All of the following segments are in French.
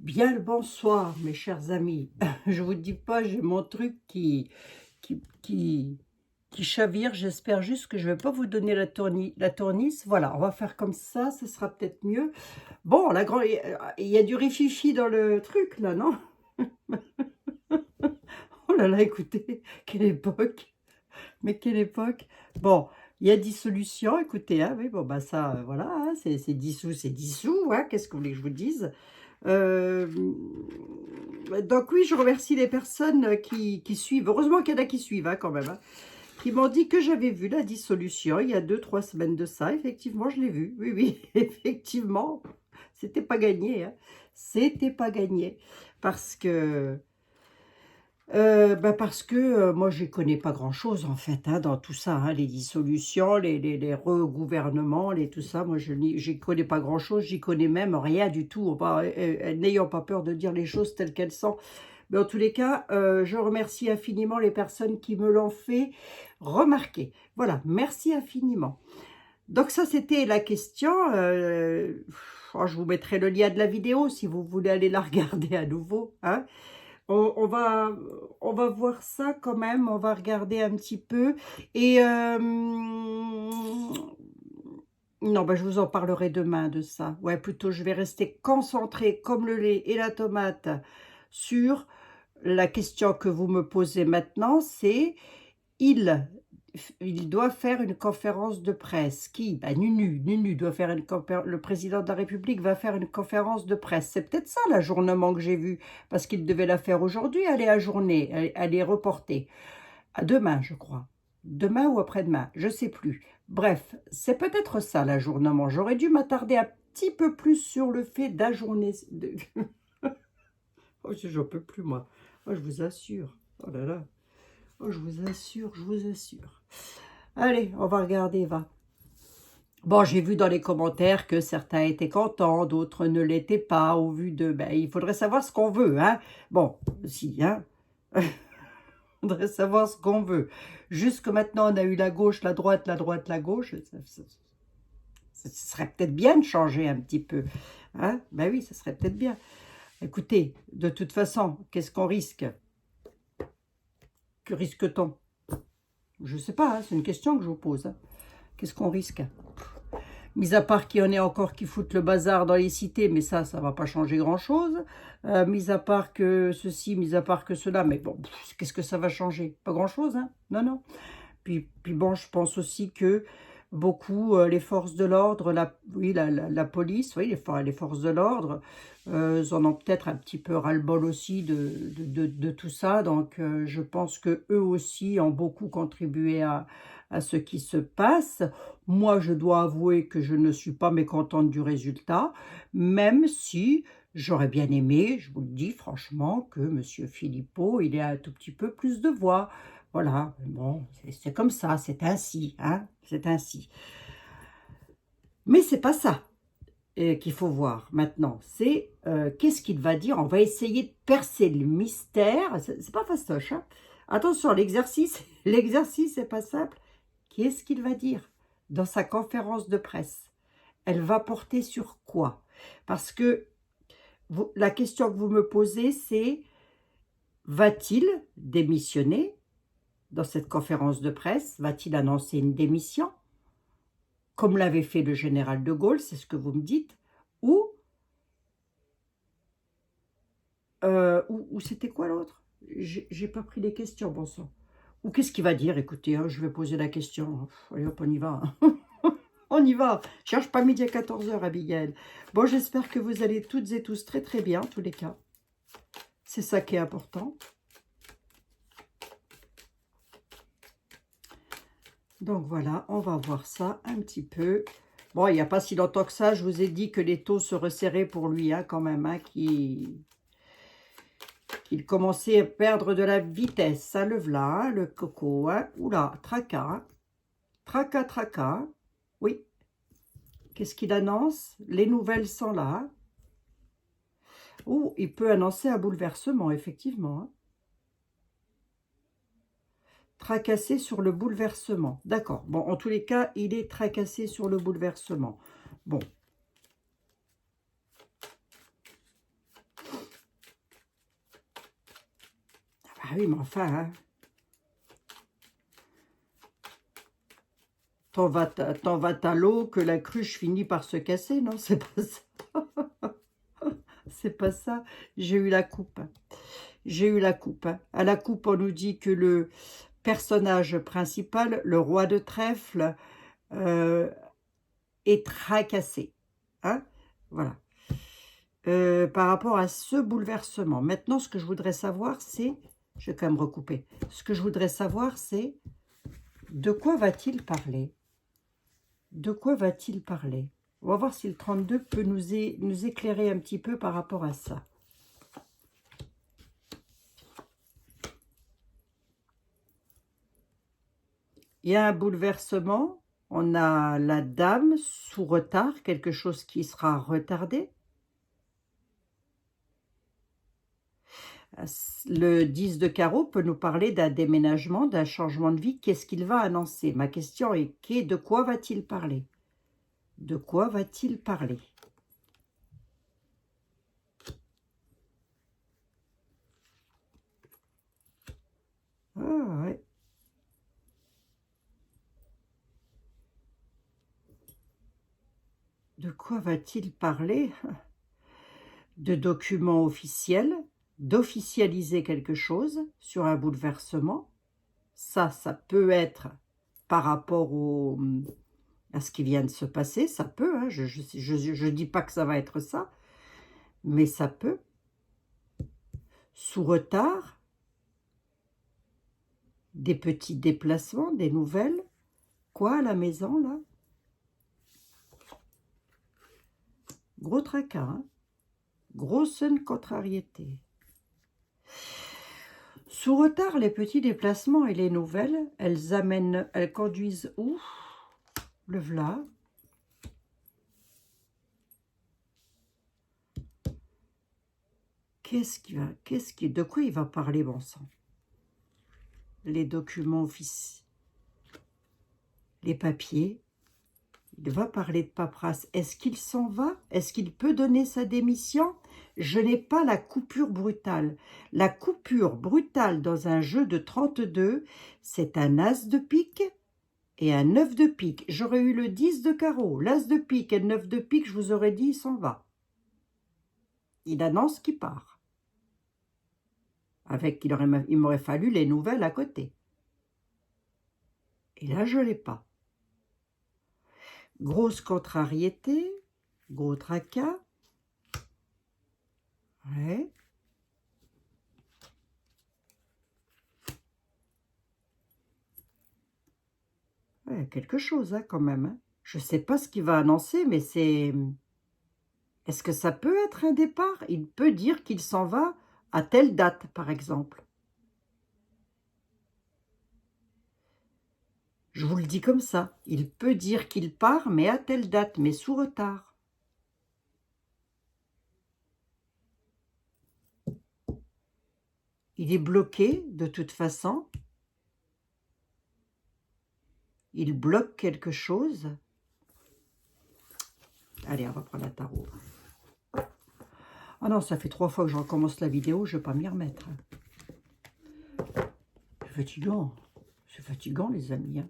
Bien le bonsoir, mes chers amis. Je vous dis pas, j'ai mon truc qui, qui, qui chavire. J'espère juste que je vais pas vous donner la tournice. Voilà, on va faire comme ça, ce sera peut-être mieux. Bon, il y a du rififi dans le truc, là, non? Oh là là, écoutez, quelle époque! Mais quelle époque! Bon, il y a dissolution, écoutez, hein, oui, bon, bah ça, voilà, hein, c'est dissous, hein, qu'est-ce que vous voulez que je vous dise? Euh, donc oui, je remercie les personnes qui suivent. Heureusement qu'il y en a qui suivent hein, quand même. Hein, qui m'ont dit que j'avais vu la dissolution il y a 2-3 semaines de ça. Effectivement, je l'ai vu. Oui, oui, effectivement. C'était pas gagné. Hein. C'était pas gagné. Parce que... moi, je connais pas grand-chose, en fait, hein, dans tout ça, hein, les dissolutions, les regouvernements, tout ça. Moi, je n'y connais pas grand-chose, j'y connais même rien du tout. N'ayant pas peur de dire les choses telles qu'elles sont. Mais en tous les cas, je remercie infiniment les personnes qui me l'ont fait remarquer. Voilà, merci infiniment. Donc ça, c'était la question. Je vous mettrai le lien de la vidéo si vous voulez aller la regarder à nouveau, hein. On va voir ça quand même, on va regarder un petit peu. Et non, bah, je vous en parlerai demain de ça. Ouais, plutôt, je vais rester concentrée comme le lait et la tomate sur la question que vous me posez maintenant, c'est il il doit faire une conférence de presse. Qui? Bah, Nunu doit faire le président de la République va faire une conférence de presse. C'est peut-être ça l'ajournement que j'ai vu, parce qu'il devait la faire aujourd'hui, elle est ajournée, elle est reportée. À demain, je crois. Demain ou après-demain, je sais plus. Bref, c'est peut-être ça l'ajournement. J'aurais dû m'attarder un petit peu plus sur le fait d'ajourner. Oh, j'en peux plus, moi. Oh, je vous assure. Oh là là. Oh, je vous assure, je vous assure. Allez, on va regarder, va. Bon, j'ai vu dans les commentaires que certains étaient contents, d'autres ne l'étaient pas, au vu de... Ben, il faudrait savoir ce qu'on veut, hein. Bon, si, hein. Il faudrait savoir ce qu'on veut. Jusque maintenant, on a eu la gauche, la droite, la gauche. Ça serait peut-être bien de changer un petit peu. Hein? Ben oui, ça serait peut-être bien. Écoutez, de toute façon, qu'est-ce qu'on risque? Que risque-t-on? Je ne sais pas, hein, c'est une question que je vous pose. Hein. Qu'est-ce qu'on risque? Mis à part qu'il y en ait encore qui foutent le bazar dans les cités, mais ça ne va pas changer grand-chose. Mis à part que ceci, mis à part que cela, mais bon, qu'est-ce que ça va changer? Pas grand-chose, hein? Non, non. Puis bon, je pense aussi que beaucoup, les forces de l'ordre, la police, oui, les forces de l'ordre, en ont peut-être un petit peu ras-le-bol aussi de tout ça. Donc, je pense que eux aussi ont beaucoup contribué à ce qui se passe. Moi, je dois avouer que je ne suis pas mécontente du résultat, même si j'aurais bien aimé, je vous le dis franchement, que M. Philippot, il ait un tout petit peu plus de voix. Voilà, bon, c'est comme ça, c'est ainsi, hein, c'est ainsi. Mais c'est pas ça qu'il faut voir maintenant, c'est qu'est-ce qu'il va dire. On va essayer de percer le mystère, c'est pas fastoche, hein. Attention, l'exercice n'est pas simple. Qu'est-ce qu'il va dire dans sa conférence de presse? Elle va porter sur quoi? Parce que la question que vous me posez, c'est va-t-il démissionner? Dans cette conférence de presse, va-t-il annoncer une démission, comme l'avait fait le général de Gaulle, c'est ce que vous me dites, ou c'était quoi l'autre? J'ai pas pris les questions, bon sang. Ou qu'est-ce qu'il va dire? Écoutez, hein, je vais poser la question. Allez hop, on y va. On y va. Cherche pas midi à 14 h, Abigail. Bon, j'espère que vous allez toutes et tous très très bien, en tous les cas. C'est ça qui est important. Donc voilà, on va voir ça un petit peu. Bon, il n'y a pas si longtemps que ça, je vous ai dit que les taux se resserraient pour lui, hein, quand même, hein, qu'il commençait à perdre de la vitesse. Ça le v'là, hein, le coco. Hein. Oula, tracas. Hein. Tracas, tracas. Oui. Qu'est-ce qu'il annonce? Les nouvelles sont là. Ou il peut annoncer un bouleversement, effectivement. Hein. Tracassé sur le bouleversement. D'accord. Bon, en tous les cas, il est tracassé sur le bouleversement. Bon. oui, mais enfin, hein. T'en vas à l'eau que la cruche finit par se casser, non? C'est pas ça. C'est pas ça. J'ai eu la coupe. J'ai eu la coupe. Hein. À la coupe, on nous dit que le personnage principal, le roi de trèfle, est tracassé. Hein? Voilà. Par rapport à ce bouleversement. Maintenant, ce que je voudrais savoir, c'est... Je vais quand même recouper. Ce que je voudrais savoir, c'est de quoi va-t-il parler? De quoi va-t-il parler? On va voir si le 32 peut nous éclairer un petit peu par rapport à ça. Il y a un bouleversement. On a la dame sous retard, quelque chose qui sera retardé. Le 10 de carreau peut nous parler d'un déménagement, d'un changement de vie. Qu'est-ce qu'il va annoncer? Ma question est, de quoi va-t-il parler? De quoi va-t-il parler? Ah ouais. De quoi va-t-il parler? De documents officiels, d'officialiser quelque chose sur un bouleversement. Ça peut être par rapport à ce qui vient de se passer, ça peut, hein, je dis pas que ça va être ça, mais ça peut. Sous retard, des petits déplacements, des nouvelles. Quoi à la maison, là? Gros tracas, hein? Grosse contrariété. Sous retard, les petits déplacements et les nouvelles, elles conduisent où? Le v'là. De quoi il va parler, bon sang? Les documents officiels, les papiers. Il va parler de paperasse. Est-ce qu'il s'en va? Est-ce qu'il peut donner sa démission? Je n'ai pas la coupure brutale. La coupure brutale dans un jeu de 32, c'est un as de pique et un 9 de pique. J'aurais eu le 10 de carreau, l'as de pique et le 9 de pique, je vous aurais dit, il s'en va. Il annonce qu'il part. Il m'aurait fallu les nouvelles à côté. Et là, je ne l'ai pas. Grosse contrariété, gros tracas. Ouais. Ouais, quelque chose, hein, quand même. Hein. Je ne sais pas ce qu'il va annoncer, mais c'est... Est-ce que ça peut être un départ? Il peut dire qu'il s'en va à telle date, par exemple. Je vous le dis comme ça. Il peut dire qu'il part, mais à telle date, mais sous retard. Il est bloqué, de toute façon. Il bloque quelque chose. Allez, on va prendre la tarot. Ah non, ça fait 3 fois que je recommence la vidéo, je ne vais pas m'y remettre. C'est fatigant. C'est fatigant, les amis. Hein.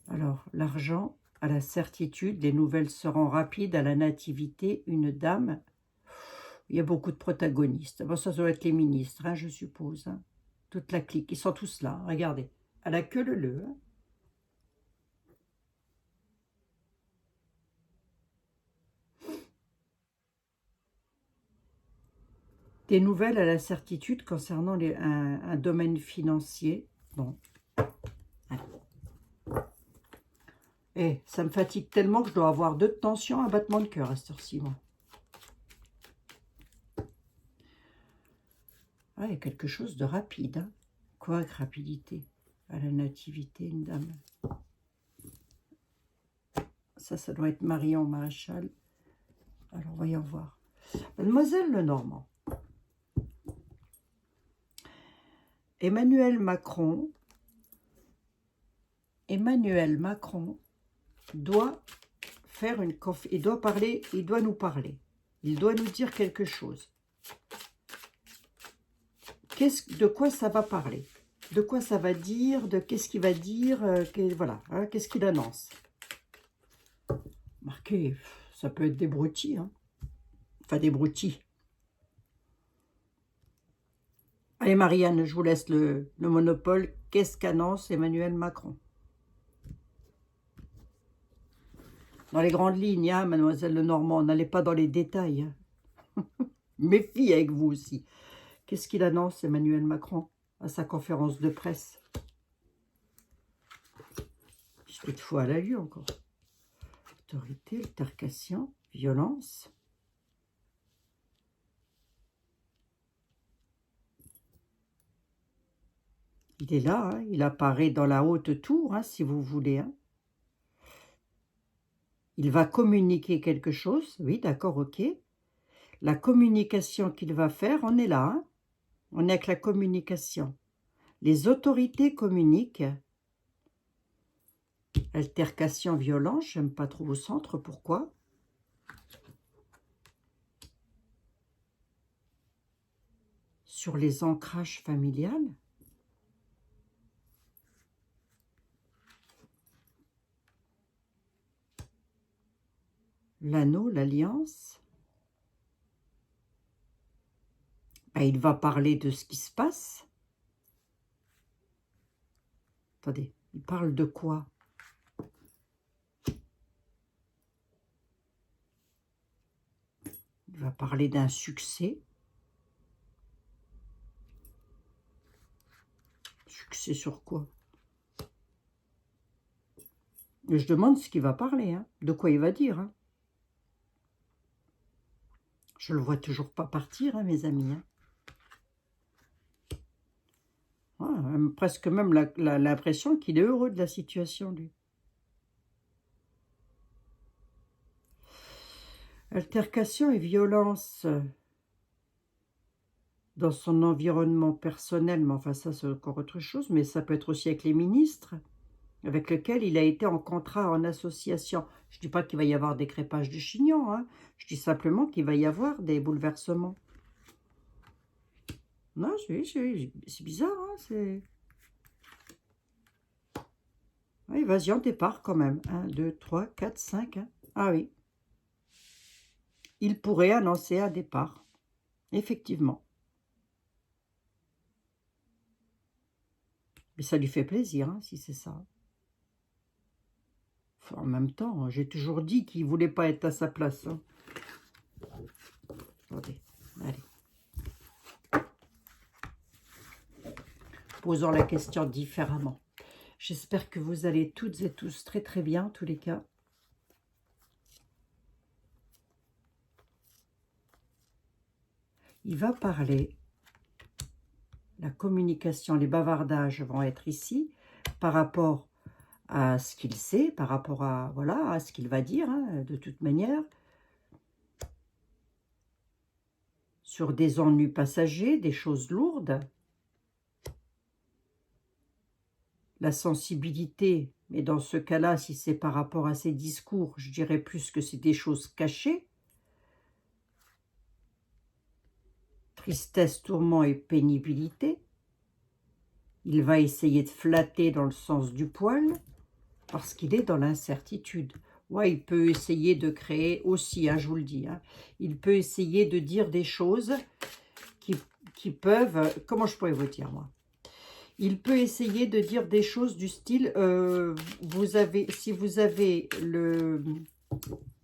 Alors, l'argent, à la certitude, les nouvelles seront rapides, à la nativité, une dame. Il y a beaucoup de protagonistes. Bon, ça doit être les ministres, hein, je suppose. Hein. Toute la clique, ils sont tous là, regardez. À la queue leu. Hein. Des nouvelles à la certitude concernant un domaine financier. Bon. Et ça me fatigue tellement que je dois avoir 2 de tension, un battement de cœur à cette heure-ci. Ah, il y a quelque chose de rapide. Hein. Quoi avec rapidité? À la nativité, une dame. Ça doit être Marion Maréchal. Alors, voyons voir. Mademoiselle Lenormand. Emmanuel Macron doit faire une conférence. Il doit parler, il doit nous parler. Il doit nous dire quelque chose. de quoi ça va parler? De quoi ça va dire? De qu'est-ce qu'il va dire? Voilà, hein, qu'est-ce qu'il annonce? Marquez, ça peut être des broutilles, hein. Enfin, des broutilles. Allez, Marianne, je vous laisse le monopole. Qu'est-ce qu'annonce Emmanuel Macron? Dans les grandes lignes, hein, mademoiselle Lenormand, n'allez pas dans les détails. Hein. Méfie avec vous aussi. Qu'est-ce qu'il annonce, Emmanuel Macron, à sa conférence de presse? Cette fois, elle a lieu encore. Autorité, altercation, violence. Il est là, hein, il apparaît dans la haute tour, hein, si vous voulez. Hein. Il va communiquer quelque chose, oui, d'accord, ok. La communication qu'il va faire, on est là, hein. On est avec la communication. Les autorités communiquent. Altercation, violence, j'aime pas trop au centre, pourquoi? Sur les ancrages familiales. L'anneau, l'alliance. Ben, il va parler de ce qui se passe. Attendez, il parle de quoi? Il va parler d'un succès. Succès sur quoi? Et je demande ce qu'il va parler, hein, de quoi il va dire. Hein. Je le vois toujours pas partir, hein, mes amis. Hein. Ouais, presque même l'impression qu'il est heureux de la situation, lui. Altercation et violence dans son environnement personnel, mais enfin ça c'est encore autre chose, mais ça peut être aussi avec les ministres avec lesquels il a été en contrat, en association. Je ne dis pas qu'il va y avoir des crépages de chignons, hein. Je dis simplement qu'il va y avoir des bouleversements. Non, c'est bizarre, hein, c'est... Oui, évasion départ quand même. 1, 2, 3, 4, 5. Hein. Ah oui. Il pourrait annoncer un départ. Effectivement. Mais ça lui fait plaisir, hein, si c'est ça. Enfin, en même temps, j'ai toujours dit qu'il ne voulait pas être à sa place. Hein. Attendez, allez. Posons la question différemment. J'espère que vous allez toutes et tous très très bien, en tous les cas. Il va parler, la communication, les bavardages vont être ici, par rapport à ce qu'il sait, par rapport à, voilà, à ce qu'il va dire, hein, de toute manière, sur des ennuis passagers, des choses lourdes, la sensibilité, mais dans ce cas-là, si c'est par rapport à ses discours, je dirais plus que c'est des choses cachées, tristesse, tourment et pénibilité. Il va essayer de flatter dans le sens du poil, parce qu'il est dans l'incertitude. Ouais, il peut essayer de créer aussi, hein, je vous le dis, hein, il peut essayer de dire des choses qui peuvent... Comment je pourrais vous dire, moi? Il peut essayer de dire des choses du style, si vous avez le...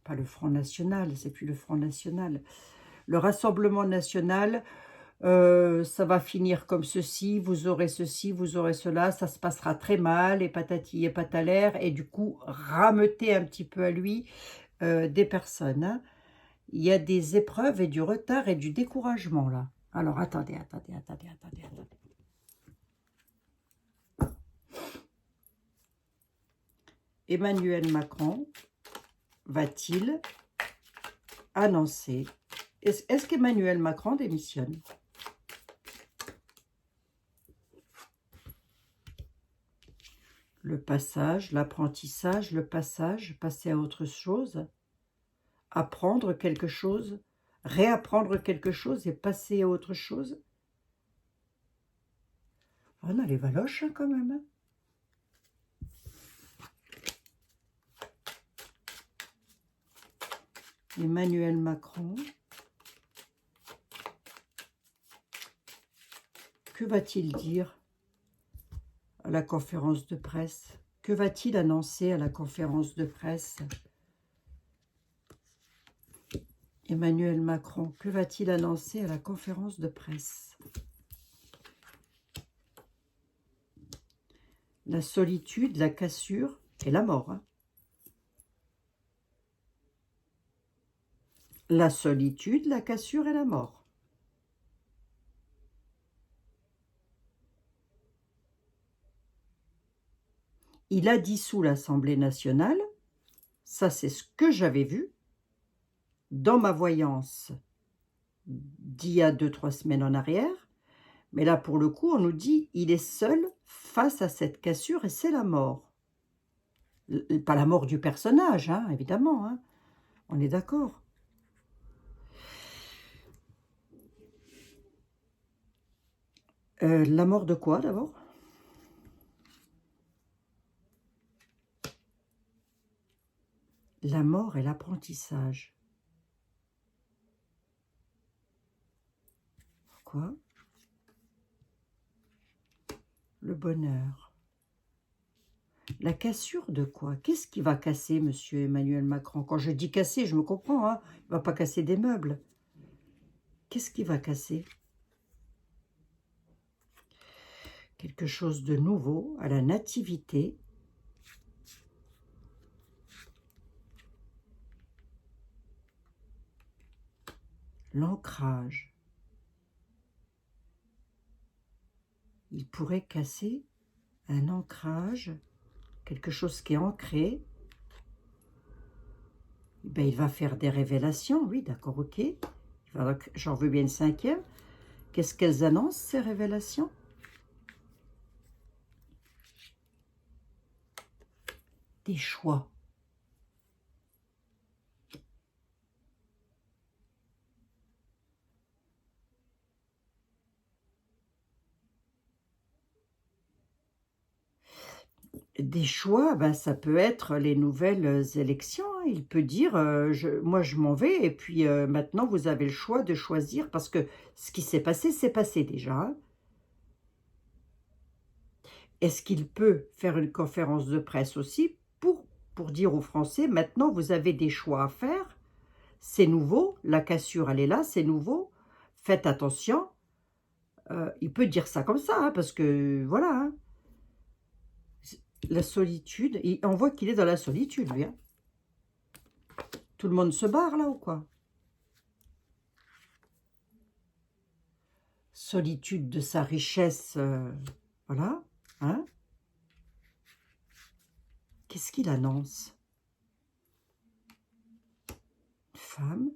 Pas le Front National, c'est plus le Front National. Le Rassemblement National... ça va finir comme ceci, vous aurez cela, ça se passera très mal, et patati et patalaire, et du coup, rameuter un petit peu à lui des personnes. Hein. Il y a des épreuves et du retard et du découragement, là. Alors, attendez. Emmanuel Macron va-t-il annoncer... Est-ce qu'Emmanuel Macron démissionne ? Le passage, l'apprentissage, le passage, passer à autre chose, apprendre quelque chose, réapprendre quelque chose et passer à autre chose. On a les valoches hein, quand même. Hein. Emmanuel Macron. Que va-t-il dire à la conférence de presse? Que va-t-il annoncer à la conférence de presse? Emmanuel Macron, que va-t-il annoncer à la conférence de presse? La solitude, la cassure et la mort. Hein. La solitude, la cassure et la mort. Il a dissous l'Assemblée nationale. Ça, c'est ce que j'avais vu dans ma voyance d'il y a 2-3 semaines en arrière. Mais là, pour le coup, on nous dit il est seul face à cette cassure et c'est la mort. Pas la mort du personnage, hein, évidemment. Hein. On est d'accord. La mort de quoi, d'abord? La mort et l'apprentissage. Pourquoi? Le bonheur. La cassure de quoi? Qu'est-ce qui va casser, monsieur Emmanuel Macron? Quand je dis casser, je me comprends, hein. Il ne va pas casser des meubles. Qu'est-ce qui va casser? Quelque chose de nouveau à la nativité. L'ancrage. Il pourrait casser un ancrage, quelque chose qui est ancré. Ben, il va faire des révélations, oui, d'accord, ok. J'en veux bien une 5e. Qu'est-ce qu'elles annoncent, ces révélations? Des choix. Des choix, ben, ça peut être les nouvelles élections. Hein. Il peut dire, moi je m'en vais et puis maintenant vous avez le choix de choisir parce que ce qui s'est passé déjà. Hein. Est-ce qu'il peut faire une conférence de presse aussi pour dire aux Français, maintenant vous avez des choix à faire, c'est nouveau, la cassure elle est là, c'est nouveau, faites attention. Il peut dire ça comme ça, hein, parce que voilà, hein. La solitude, on voit qu'il est dans la solitude, lui. Hein. Tout le monde se barre, là, ou quoi? Solitude de sa richesse, voilà. Hein? Qu'est-ce qu'il annonce? Femme.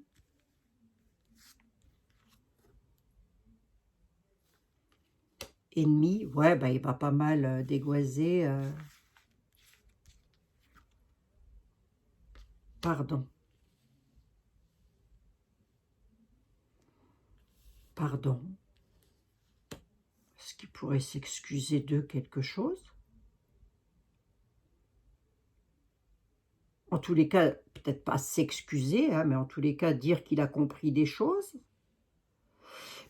Ennemi. Ouais, bah, il va pas mal dégoiser. Pardon. Pardon. Est-ce qu'il pourrait s'excuser de quelque chose? En tous les cas, peut-être pas s'excuser, hein, mais en tous les cas, dire qu'il a compris des choses.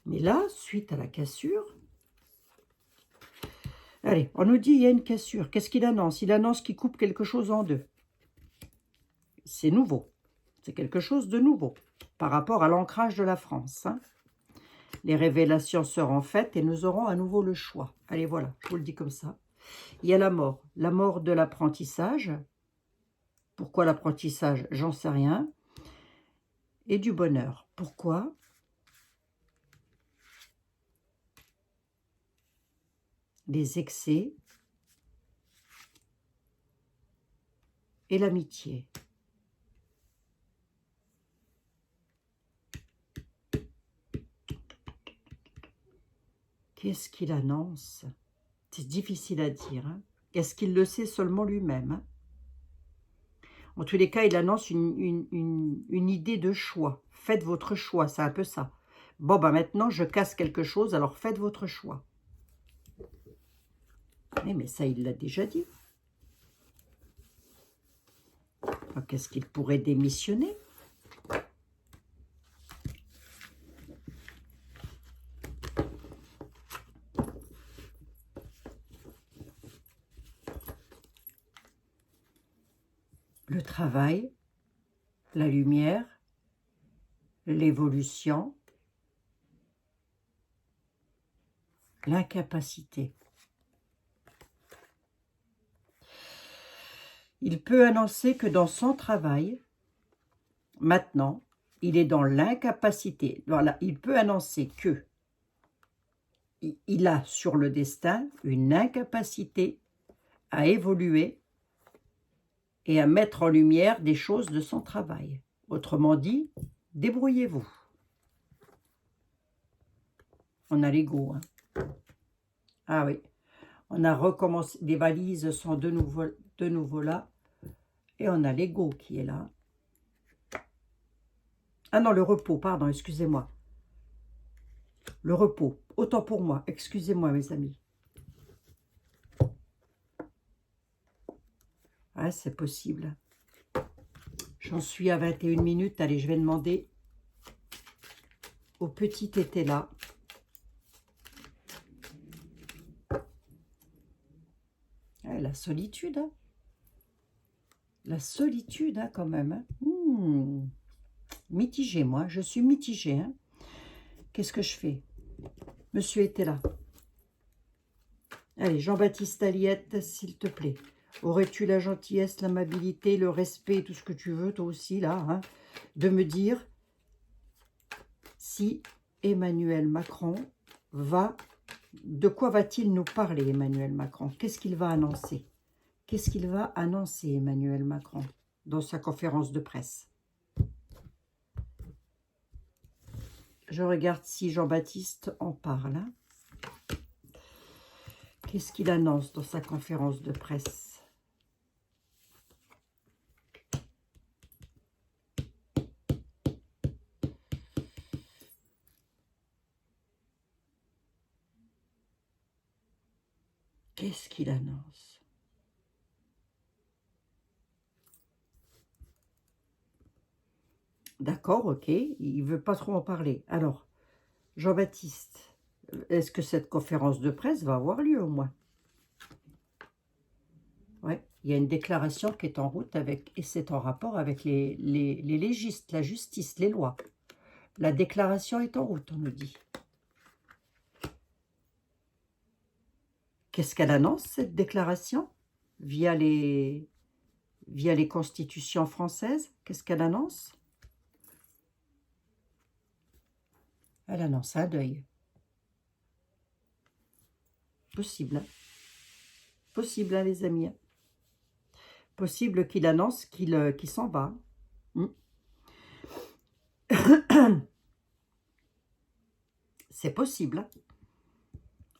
Mais là, suite à la cassure... Allez, on nous dit il y a une cassure. Qu'est-ce qu'il annonce? Il annonce qu'il coupe quelque chose en deux. C'est nouveau. C'est quelque chose de nouveau par rapport à l'ancrage de la France. Hein. Les révélations seront faites et nous aurons à nouveau le choix. Allez, voilà, je vous le dis comme ça. Il y a la mort de l'apprentissage. Pourquoi l'apprentissage? J'en sais rien. Et du bonheur. Pourquoi? Les excès et l'amitié. Qu'est-ce qu'il annonce? C'est difficile à dire. Hein. Est-ce qu'il le sait seulement lui-même? Hein. En tous les cas, il annonce une idée de choix. Faites votre choix, c'est un peu ça. Bon, ben maintenant, je casse quelque chose, alors faites votre choix. Oui, mais ça, il l'a déjà dit. Qu'est-ce qu'il pourrait démissionner? Le travail, la lumière, l'évolution, l'incapacité. Il peut annoncer que dans son travail, maintenant, il est dans l'incapacité. Voilà, il peut annoncer que il a sur le destin une incapacité à évoluer et à mettre en lumière des choses de son travail. Autrement dit, débrouillez-vous. On a l'ego. Hein. Ah oui, on a recommencé. Les valises sont de nouveau là. Et on a l'ego qui est là. Ah non, le repos, pardon, excusez-moi. Le repos, autant pour moi. Excusez-moi, mes amis. Ah, c'est possible. J'en suis à 21 minutes. Allez, je vais demander au petit été là. Ah, la solitude, hein. La solitude, hein, quand même. Hein. Mitigée, moi. Je suis mitigée. Hein. Qu'est-ce que je fais? Monsieur était là. Allez, Jean-Baptiste Aliette, s'il te plaît. Aurais-tu la gentillesse, l'amabilité, le respect, tout ce que tu veux, toi aussi, là, hein, de me dire si Emmanuel Macron va... De quoi va-t-il nous parler, Emmanuel Macron? Qu'est-ce qu'il va annoncer? Qu'est-ce qu'il va annoncer, Emmanuel Macron, dans sa conférence de presse? Je regarde si Jean-Baptiste en parle. Hein. Qu'est-ce qu'il annonce dans sa conférence de presse? Qu'est-ce qu'il annonce? D'accord, ok, il ne veut pas trop en parler. Alors, Jean-Baptiste, est-ce que cette conférence de presse va avoir lieu au moins? Oui, il y a une déclaration qui est en route avec, et c'est en rapport avec les légistes, la justice, les lois. La déclaration est en route, on nous dit. Qu'est-ce qu'elle annonce, cette déclaration, via les constitutions françaises? Qu'est-ce qu'elle annonce? Elle annonce un deuil. Possible. Hein? Possible, hein, les amis. Possible qu'il annonce qu'il s'en va. C'est possible. Hein?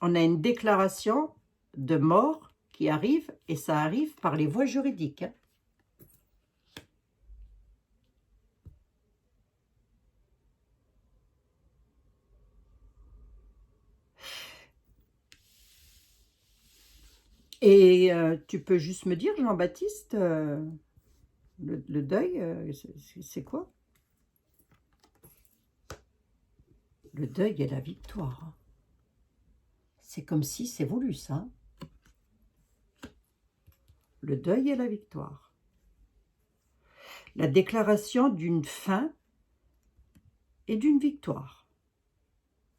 On a une déclaration de mort qui arrive, et ça arrive par les voies juridiques. Hein? Et tu peux juste me dire, Jean-Baptiste, le deuil, c'est quoi? Le deuil et la victoire. C'est comme si c'est voulu, ça. Le deuil et la victoire. La déclaration d'une fin et d'une victoire.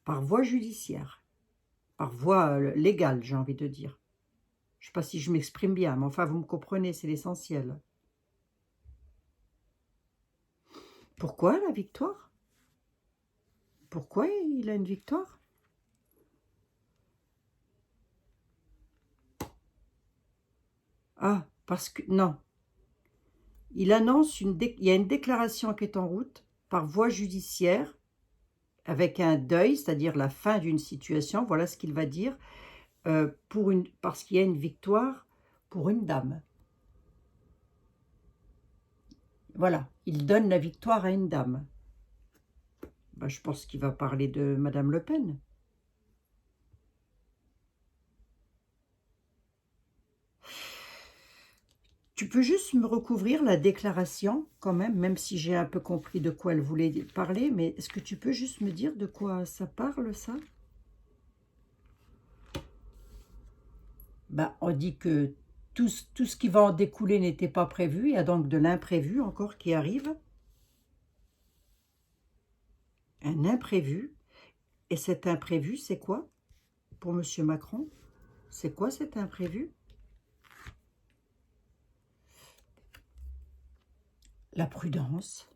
Par voie judiciaire. Par voie légale, j'ai envie de dire. Je ne sais pas si je m'exprime bien, mais enfin, vous me comprenez, c'est l'essentiel. Pourquoi la victoire? Pourquoi il a une victoire? Ah, parce que... Non. Il annonce il y a une déclaration qui est en route par voie judiciaire avec un deuil, c'est-à-dire la fin d'une situation. Voilà ce qu'il va dire, parce qu'il y a une victoire pour une dame. Voilà, il donne la victoire à une dame. Ben, je pense qu'il va parler de Madame Le Pen. Tu peux juste me recouvrir la déclaration, quand même si j'ai un peu compris de quoi elle voulait parler, mais est-ce que tu peux juste me dire de quoi ça parle, ça? Ben, on dit que tout ce qui va en découler n'était pas prévu, il y a donc de l'imprévu encore qui arrive. Un imprévu. Et cet imprévu, c'est quoi pour Monsieur Macron? C'est quoi cet imprévu? La prudence.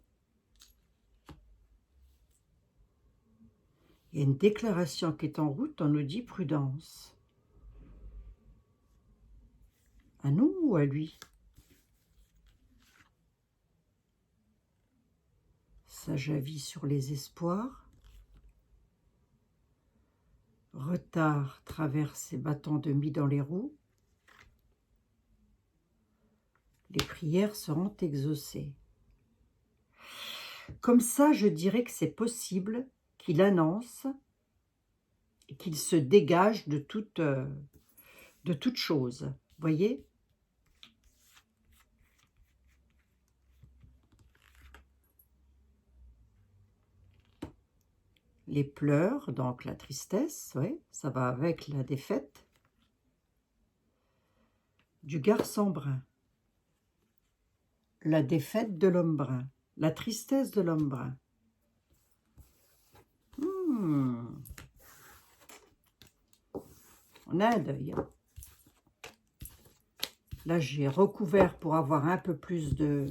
Il y a une déclaration qui est en route, on nous dit prudence. À nous ou à lui? Sage avis sur les espoirs. Retard traverse et bâtons de mie dans les roues. Les prières seront exaucées. Comme ça, je dirais que c'est possible qu'il annonce et qu'il se dégage de toute chose. Voyez? Les pleurs, donc la tristesse, ouais, ça va avec la défaite. Du garçon brun. La défaite de l'homme brun. La tristesse de l'homme brun. On a un deuil. Là, j'ai recouvert pour avoir un peu plus de...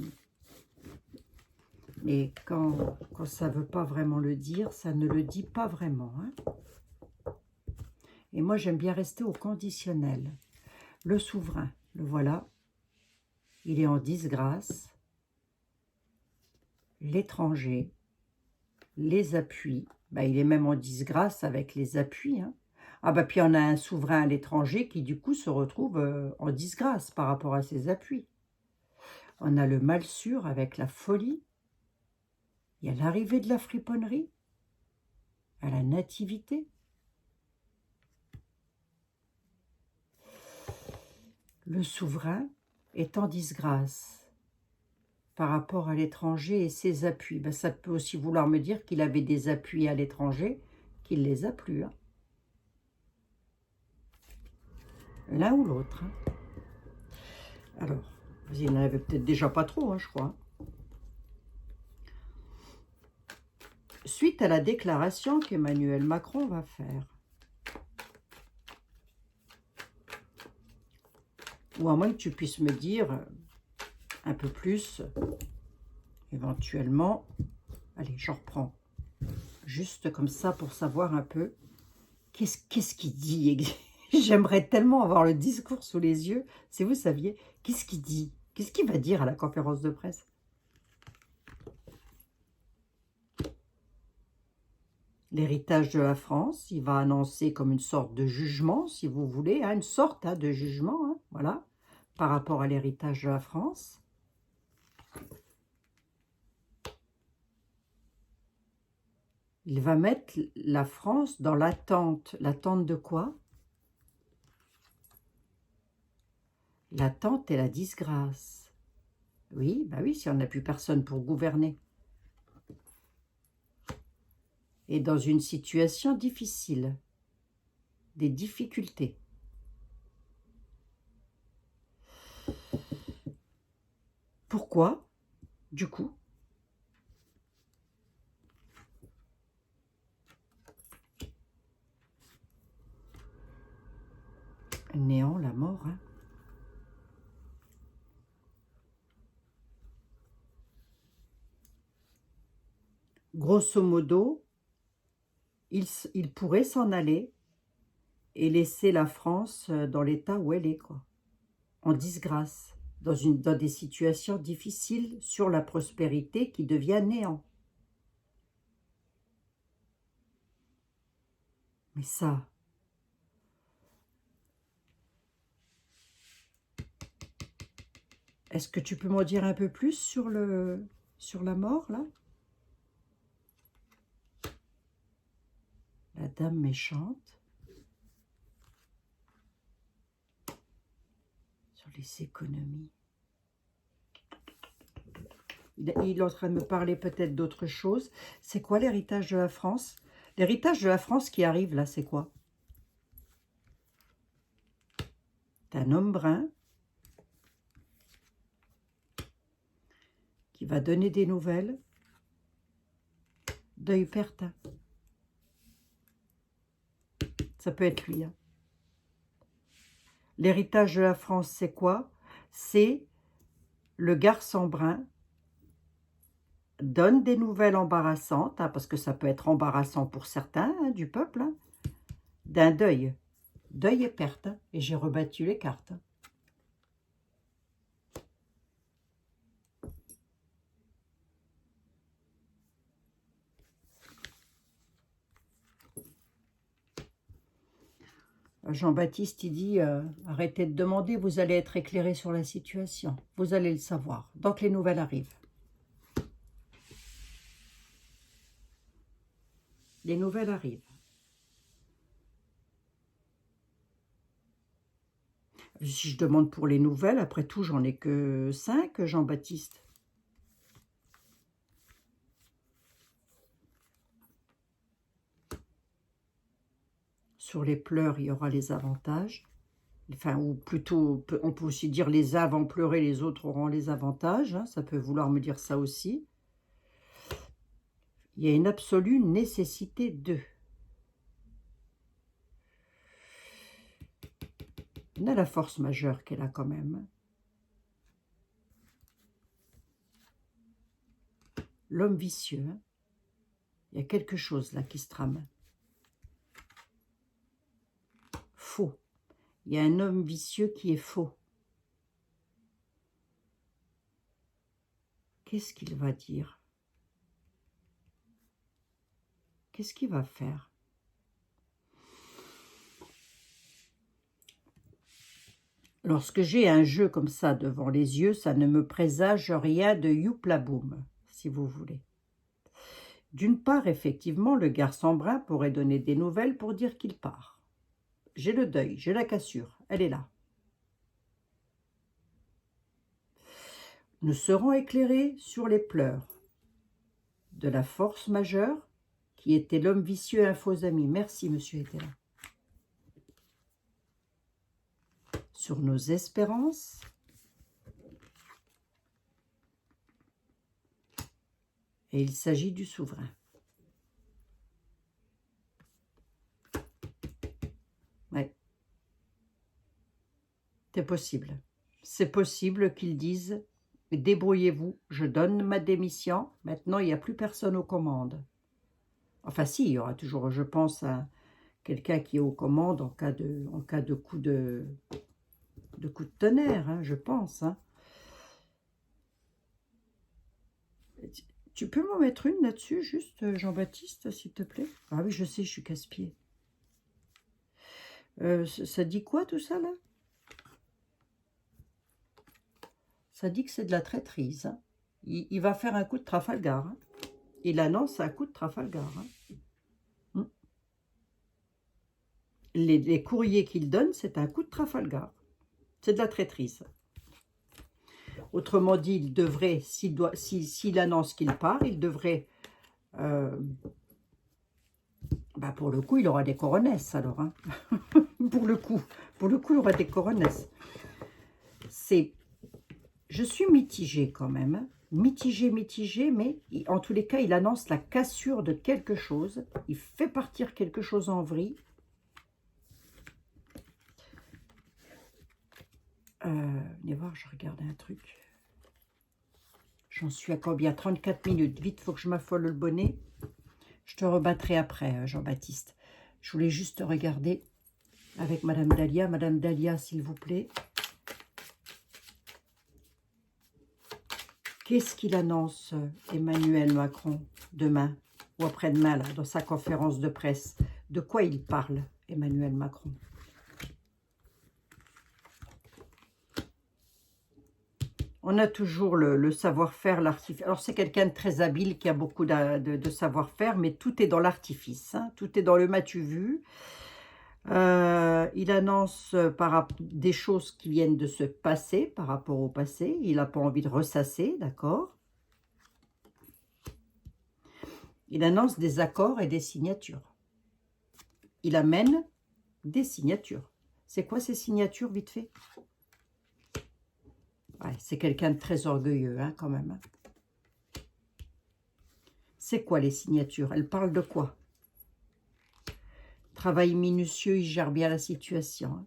Mais quand ça ne veut pas vraiment le dire, ça ne le dit pas vraiment. Hein. Et moi, j'aime bien rester au conditionnel. Le souverain, le voilà. Il est en disgrâce. L'étranger, les appuis. Ben, il est même en disgrâce avec les appuis. Hein. Ah bah puis on a un souverain à l'étranger qui du coup se retrouve en disgrâce par rapport à ses appuis. On a le mal sûr avec la folie. Il y a l'arrivée de la friponnerie, à la nativité. Le souverain est en disgrâce par rapport à l'étranger et ses appuis. Ben, ça peut aussi vouloir me dire qu'il avait des appuis à l'étranger, qu'il ne les a plus. Hein. L'un ou l'autre. Hein. Alors, il n'en avait peut-être déjà pas trop, hein, je crois. Suite à la déclaration qu'Emmanuel Macron va faire. Ou à moins que tu puisses me dire un peu plus, éventuellement. Allez, j'en reprends. Juste comme ça pour savoir un peu qu'est-ce qu'il dit. J'aimerais tellement avoir le discours sous les yeux. Si vous saviez, qu'est-ce qu'il dit? Qu'est-ce qu'il va dire à la conférence de presse? L'héritage de la France, il va annoncer comme une sorte de jugement, si vous voulez, hein, une sorte de jugement, hein, voilà, par rapport à l'héritage de la France. Il va mettre la France dans l'attente. L'attente de quoi? L'attente et la disgrâce. Oui, bah oui, si on n'a plus personne pour gouverner. Et dans une situation difficile. Des difficultés. Pourquoi, du coup? Néant, la mort, hein. Grosso modo, il pourrait s'en aller et laisser la France dans l'état où elle est, quoi. En disgrâce, dans des situations difficiles sur la prospérité qui devient néant. Mais ça... Est-ce que tu peux m'en dire un peu plus sur la mort, là? La dame méchante. Sur les économies. Il est en train de me parler peut-être d'autre chose. C'est quoi l'héritage de la France? L'héritage de la France qui arrive là, c'est quoi? C'est un homme brun qui va donner des nouvelles d'œil pertin. Ça peut être lui. Hein. L'héritage de la France, c'est quoi? C'est le garçon brun donne des nouvelles embarrassantes, hein, parce que ça peut être embarrassant pour certains hein, du peuple, hein, d'un deuil. Deuil et perte. Hein, et j'ai rebattu les cartes. Hein. Jean-Baptiste, il dit, arrêtez de demander, vous allez être éclairé sur la situation. Vous allez le savoir. Donc les nouvelles arrivent. Les nouvelles arrivent. Si je demande pour les nouvelles, après tout, j'en ai que 5, Jean-Baptiste. Sur les pleurs, il y aura les avantages. Enfin, ou plutôt, on peut aussi dire les uns vont pleurer, les autres auront les avantages. Hein, ça peut vouloir me dire ça aussi. Il y a une absolue nécessité de. On a la force majeure qu'elle a quand même. L'homme vicieux. Hein. Il y a quelque chose là qui se trame. Faux. Il y a un homme vicieux qui est faux. Qu'est-ce qu'il va dire? Qu'est-ce qu'il va faire? Lorsque j'ai un jeu comme ça devant les yeux, ça ne me présage rien de youplaboum, si vous voulez. D'une part, effectivement, le garçon brun pourrait donner des nouvelles pour dire qu'il part. J'ai le deuil, j'ai la cassure, elle est là. Nous serons éclairés sur les pleurs de la force majeure qui était l'homme vicieux et un faux ami. Merci, monsieur était là. Sur nos espérances. Et il s'agit du souverain. Ouais. C'est possible. C'est possible qu'ils disent « Débrouillez-vous, je donne ma démission. Maintenant, il n'y a plus personne aux commandes. » Enfin, si, il y aura toujours, je pense, à quelqu'un qui est aux commandes en cas de coup de tonnerre, hein, je pense. Hein. Tu peux m'en mettre une là-dessus, juste, Jean-Baptiste, s'il te plaît? Ah oui, je sais, je suis casse-pied. Ça dit quoi, tout ça, là? Ça dit que c'est de la traîtrise. Hein. Il va faire un coup de Trafalgar. Hein. Il annonce un coup de Trafalgar. Hein. Les courriers qu'il donne, c'est un coup de Trafalgar. C'est de la traîtrise. Autrement dit, il devrait, s'il annonce qu'il part, il devrait... pour le coup, il aura des coronesses, alors. Hein. pour le coup, il aura des coronesses. Je suis mitigée quand même. Hein. Mitigée, mais en tous les cas, il annonce la cassure de quelque chose. Il fait partir quelque chose en vrille. Venez voir, je regarde un truc. J'en suis à combien? 34 minutes. Vite, il faut que je m'affole le bonnet. Je te rebattrai après, Jean-Baptiste. Je voulais juste regarder avec Madame Dahlia. Madame Dahlia, s'il vous plaît. Qu'est-ce qu'il annonce, Emmanuel Macron, demain ou après-demain, là, dans sa conférence de presse? De quoi il parle, Emmanuel Macron? On a toujours le savoir-faire, l'artifice. Alors, c'est quelqu'un de très habile qui a beaucoup de savoir-faire, mais tout est dans l'artifice. Hein. Tout est dans le m'as-tu vu. Il annonce des choses qui viennent de se passer par rapport au passé. Il n'a pas envie de ressasser, d'accord? Il annonce des accords et des signatures. Il amène des signatures. C'est quoi ces signatures, vite fait? Ouais, c'est quelqu'un de très orgueilleux, hein, quand même. Hein. C'est quoi les signatures? Elles parlent de quoi? Travail minutieux, il gère bien la situation. Hein.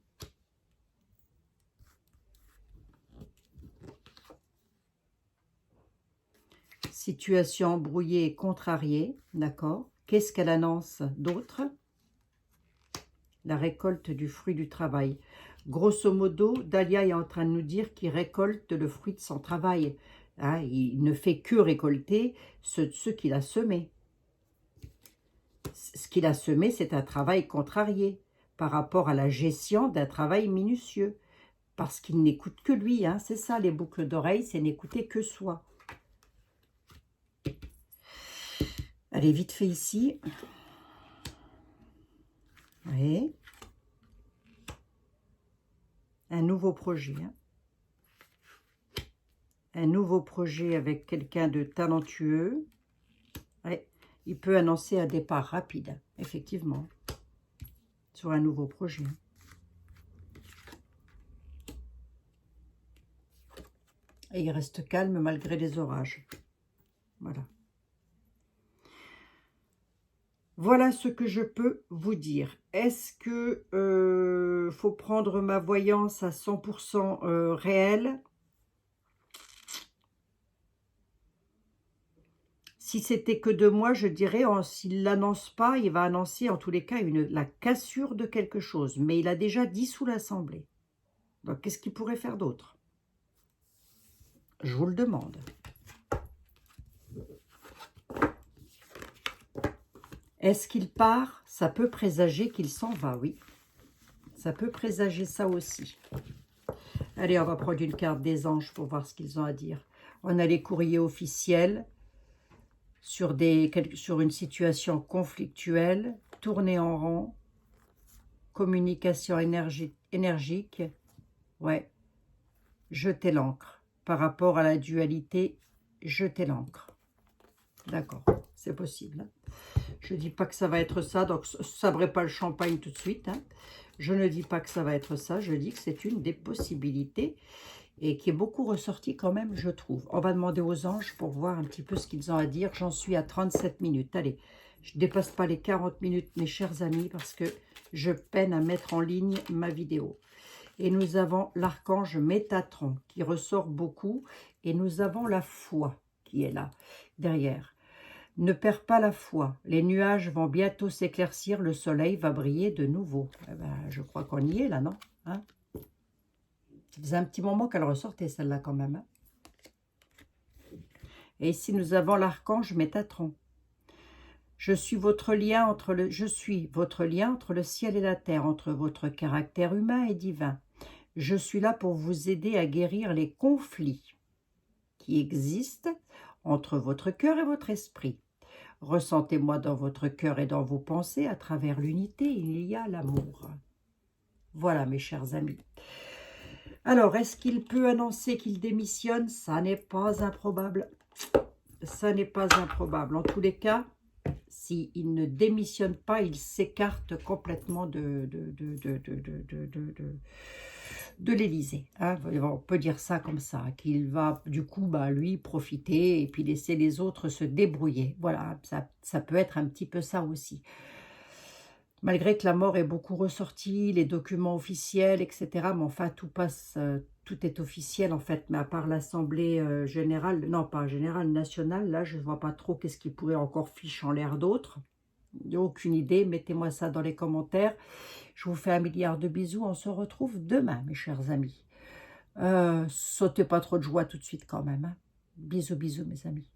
Situation embrouillée et contrariée, d'accord. Qu'est-ce qu'elle annonce d'autre? La récolte du fruit du travail. Grosso modo, Dahlia est en train de nous dire qu'il récolte le fruit de son travail. Hein, il ne fait que récolter ce qu'il a semé. Ce qu'il a semé, c'est un travail contrarié par rapport à la gestion d'un travail minutieux. Parce qu'il n'écoute que lui. Hein, c'est ça, les boucles d'oreilles, c'est n'écouter que soi. Allez, vite fait ici. Oui. Un nouveau projet. Hein. Un nouveau projet avec quelqu'un de talentueux. Ouais. Il peut annoncer un départ rapide, effectivement, sur un nouveau projet. Et il reste calme malgré les orages. Voilà. Voilà ce que je peux vous dire. Est-ce que faut prendre ma voyance à 100% réelle? Si c'était que de moi, je dirais, s'il ne l'annonce pas, il va annoncer en tous les cas la cassure de quelque chose. Mais il a déjà dissous l'Assemblée. Donc, qu'est-ce qu'il pourrait faire d'autre? Je vous le demande. Est-ce qu'il part? Ça peut présager qu'il s'en va, oui. Ça peut présager ça aussi. Allez, on va prendre une carte des anges pour voir ce qu'ils ont à dire. On a les courriers officiels sur une situation conflictuelle, tourner en rond, communication énergique, ouais, jeter l'encre. Par rapport à la dualité, jeter l'encre. D'accord, c'est possible. Je ne dis pas que ça va être ça, donc je ne sabrerai pas le champagne tout de suite. Hein. Je ne dis pas que ça va être ça, je dis que c'est une des possibilités et qui est beaucoup ressortie quand même, je trouve. On va demander aux anges pour voir un petit peu ce qu'ils ont à dire. J'en suis à 37 minutes. Allez, je ne dépasse pas les 40 minutes, mes chers amis, parce que je peine à mettre en ligne ma vidéo. Et nous avons l'archange Métatron qui ressort beaucoup. Et nous avons la foi qui est là, derrière. Ne perds pas la foi. Les nuages vont bientôt s'éclaircir. Le soleil va briller de nouveau. Eh ben, je crois qu'on y est là, non? Hein? Ça faisait un petit moment qu'elle ressortait, celle-là, quand même. Hein? Et ici, nous avons l'archange Métatron. Je suis votre lien entre le ciel et la terre, entre votre caractère humain et divin. Je suis là pour vous aider à guérir les conflits qui existent entre votre cœur et votre esprit. Ressentez-moi dans votre cœur et dans vos pensées, à travers l'unité, il y a l'amour. Voilà, mes chers amis. Alors, est-ce qu'il peut annoncer qu'il démissionne? Ça n'est pas improbable. Ça n'est pas improbable. En tous les cas, s'il ne démissionne pas, il s'écarte complètement de l'Élysée. Hein. On peut dire ça comme ça, qu'il va du coup, lui, profiter et puis laisser les autres se débrouiller. Voilà, ça peut être un petit peu ça aussi. Malgré que la mort est beaucoup ressortie, les documents officiels, etc. Mais enfin, tout est officiel en fait. Mais à part l'Assemblée générale, non pas générale, nationale, là je ne vois pas trop qu'est-ce qui pourrait encore fiche en l'air d'autre. Aucune idée, mettez-moi ça dans les commentaires. Je vous fais un milliard de bisous, on se retrouve demain mes chers amis. Sautez pas trop de joie tout de suite quand même. Hein. Bisous, bisous mes amis.